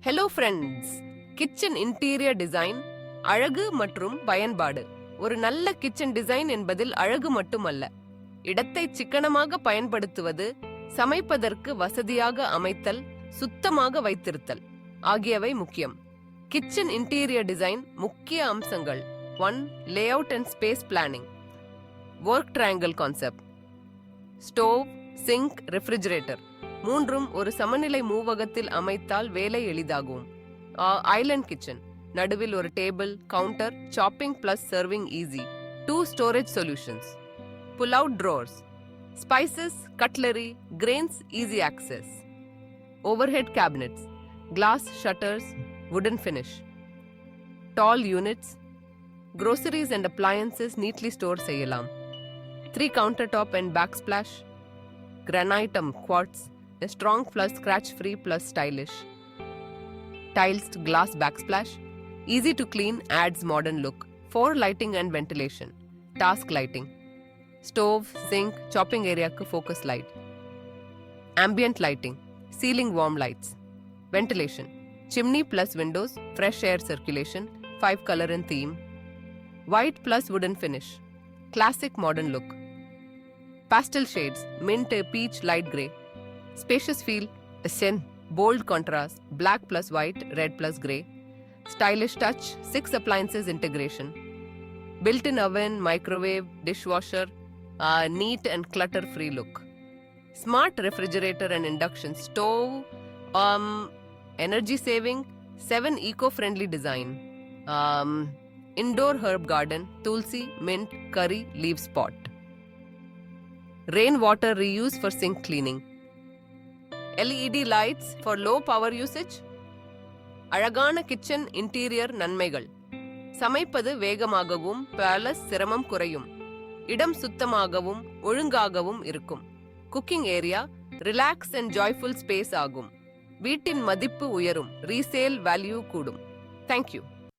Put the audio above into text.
Hello friends, kitchen interior design அழகு மற்றும் பயன்பாடு. ஒரு நல்ல கிச்சன் டிசைன் என்பதில் அழகு மட்டுமல்ல, இடத்தை சிக்கனமாக பயன்படுத்துவது, சமைப்பதற்கு வசதியாக அமைத்தல், சுத்தமாக வைத்திருத்தல் ஆகியவை முக்கியம். கிச்சன் இன்டீரியர் டிசைன் முக்கிய அம்சங்கள்: 1. Layout and space planning. Work triangle concept. Stove, sink, refrigerator மூன்றும் ஒரு சமநிலை மூவகத்தில் அமைத்தால் வேலை எளிதாகும். ஐலண்ட் கிச்சன், நடுவில் ஒரு table, counter, chopping plus serving easy. 2 storage solutions. Pull out drawers, spices, cutlery, grains, easy access. Overhead cabinets, glass shutters, wooden finish. Tall units, groceries and appliances neatly store செய்யலாம். 3 countertop and backsplash. Granitum quartz, a strong plus scratch free plus stylish. Tiles glass backsplash, easy to clean, adds modern look. 4 lighting and ventilation. Task lighting. Stove, sink, chopping area ku focus light. Ambient lighting, ceiling warm lights. Ventilation, chimney plus windows, fresh air circulation. 5 color and theme. White plus wooden finish, classic modern look. Pastel shades, mint, peach, light grey. Spacious feel, ascent, bold contrast, black plus white, red plus grey. Stylish touch, 6 appliances integration. Built-in oven, microwave, dishwasher, neat and clutter-free look. Smart refrigerator and induction stove, energy saving, 7 eco-friendly design. Indoor herb garden, tulsi, mint, curry, leaves pot. Rainwater reuse for sink cleaning. LED lights for low power usage. அழகான kitchen interior நன்மைகள்: சமைப்பது வேகமாகவும் plus சிரமம் குறையும். இடம் சுத்தமாகவும் ஒழுங்காகவும் இருக்கும். Cooking area relax and joyful space ஆகும். வீட்டின் மதிப்பு உயரும். ரீசேல் வேல்யூ கூடும். தேங்க்யூ.